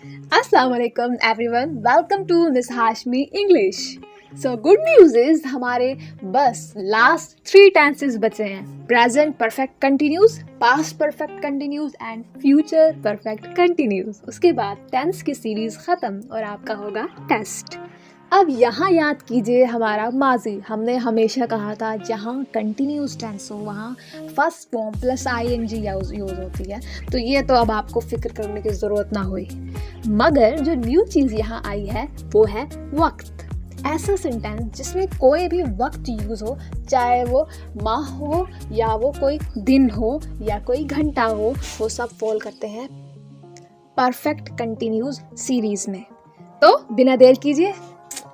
Assalamu alaikum everyone. Welcome to Miss Hashmi English. So good news is हमारे बस last 3 tenses बचे हैं. Present perfect continuous, past perfect continuous and future perfect continuous. उसके बाद tense की series ख़त्म और आपका होगा टेस्ट. अब यहाँ याद कीजिए हमारा माजी. हमने हमेशा कहा था जहाँ कंटिन्यूस टेंस हो वहाँ first form plus ING use होती है. तो ये तो अब आपको फिक्र करने की ज़रूरत ना हुई. मगर जो न्यू चीज़ यहाँ आई है वो है वक्त. ऐसा सेंटेंस जिसमें कोई भी वक्त यूज़ हो, चाहे वो माह हो या वो कोई दिन हो या कोई घंटा हो, वो सब फॉल करते हैं परफेक्ट कंटिन्यूस सीरीज़ में. तो बिना देर कीजिए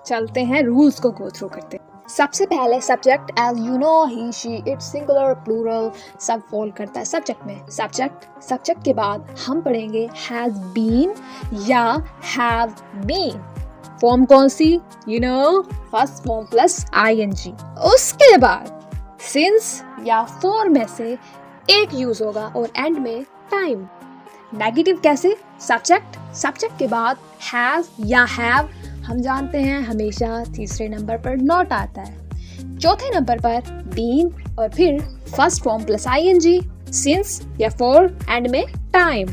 चलते हैं रूल्स को गो थ्रू करते हैं. सबसे पहले subject, as you know he she it singular plural सब फॉल करता है सब्जेक्ट में. सब्जेक्ट के बाद हम पढ़ेंगे हैज बीन या हैव बीन. फॉर्म कौन सी? You know, first form plus ING. उसके बाद सिंस या फॉर में से एक यूज होगा और एंड में टाइम. नेगेटिव कैसे? सब्जेक्ट के बाद हैज या हैव हम जानते हैं हमेशा तीसरे नंबर पर नॉट आता है. चौथे नंबर पर बीन और फिर first form plus ING, since या फॉर, एंड में टाइम.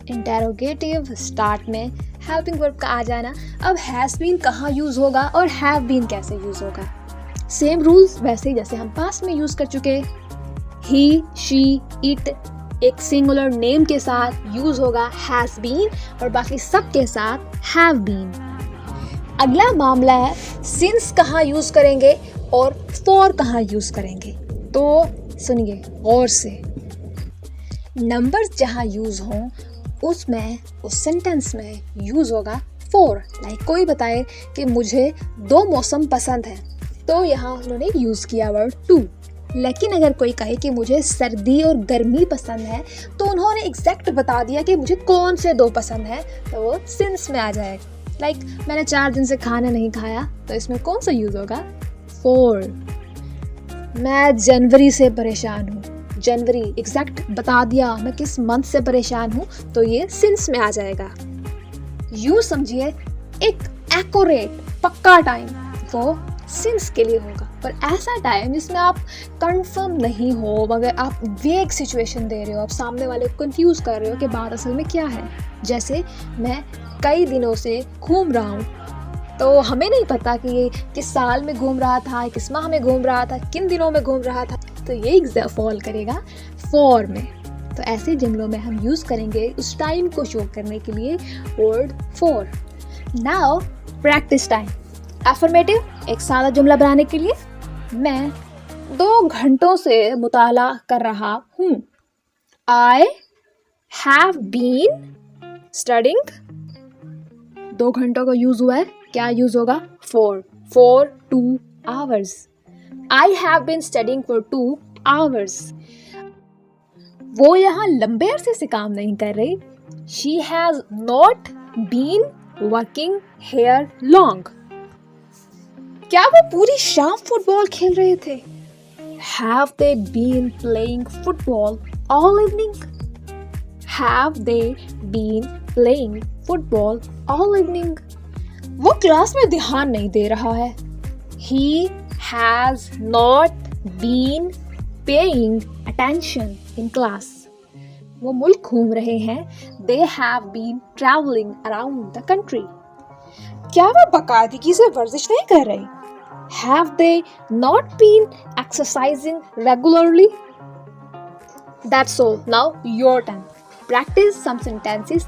इंटेरोगेटिव स्टार्ट में हेल्पिंग वर्ब का आ जाना. अब हैज बीन कहाँ यूज होगा और हैव बीन कैसे यूज होगा? सेम रूल्स वैसे ही जैसे हम पास्ट में यूज कर चुके. ही, शी, इट एक सिंगुलर नेम के साथ यूज होगा हैज बीन और बाकी सब के साथ हैव बीन. अगला मामला है सिंस कहाँ यूज करेंगे और फॉर कहाँ यूज करेंगे. तो सुनिए गौर से. नंबर्स जहाँ यूज हों उसमें उस सेंटेंस में यूज होगा फॉर. लाइक कोई बताए कि मुझे 2 मौसम पसंद है तो यहाँ उन्होंने यूज किया वर्ड टू. लेकिन अगर कोई कहे कि मुझे सर्दी और गर्मी पसंद है तो उन्होंने एग्जैक्ट बता दिया कि मुझे कौन से 2 पसंद है, तो वो सिंस में आ जाएगा. लाइक मैंने 4 दिन से खाना नहीं खाया तो इसमें कौन सा यूज होगा? फॉर. मैं जनवरी से परेशान हूँ. जनवरी एग्जैक्ट बता दिया मैं किस मंथ से परेशान हूँ तो ये सिंस में आ जाएगा. यूँ समझिए एक एक्यूरेट पक्का टाइम वो सिंस के लिए होगा. पर ऐसा टाइम जिसमें आप कंफर्म नहीं हो मगर आप वेग सिचुएशन दे रहे हो, आप सामने वाले को कंफ्यूज कर रहे हो कि बात असल में क्या है. जैसे मैं कई दिनों से घूम रहा हूँ तो हमें नहीं पता कि ये किस साल में घूम रहा था, किस माह में घूम रहा था, किन दिनों में घूम रहा था. तो ये फॉल करेगा फॉर में. तो ऐसे जुमलों में हम यूज़ करेंगे उस टाइम को शो करने के लिए word for. Now practice time. Affirmative एक सादा जुमला बनाने के लिए मैं 2 घंटों से मुताला कर रहा हूँ. I have been studying. 2 घंटों का यूज हुआ है, क्या यूज होगा? For 2 hours. I have been studying for 2 hours. वो यहाँ लंबे अरसे से काम नहीं कर रही. She has not been working here long. क्या वो पूरी शाम फुटबॉल खेल रहे थे? Have they been playing football all evening? Have they been playing football all evening? वो क्लास में ध्यान नहीं दे रहा है. He has not been paying attention in class. वो मुल्क घूम रहे हैं. They have been traveling around the country. क्या वो बाकायदगी से वर्जिश नहीं कर रहे? Have they not been exercising regularly? That's all. Now your turn. Practice some sentences.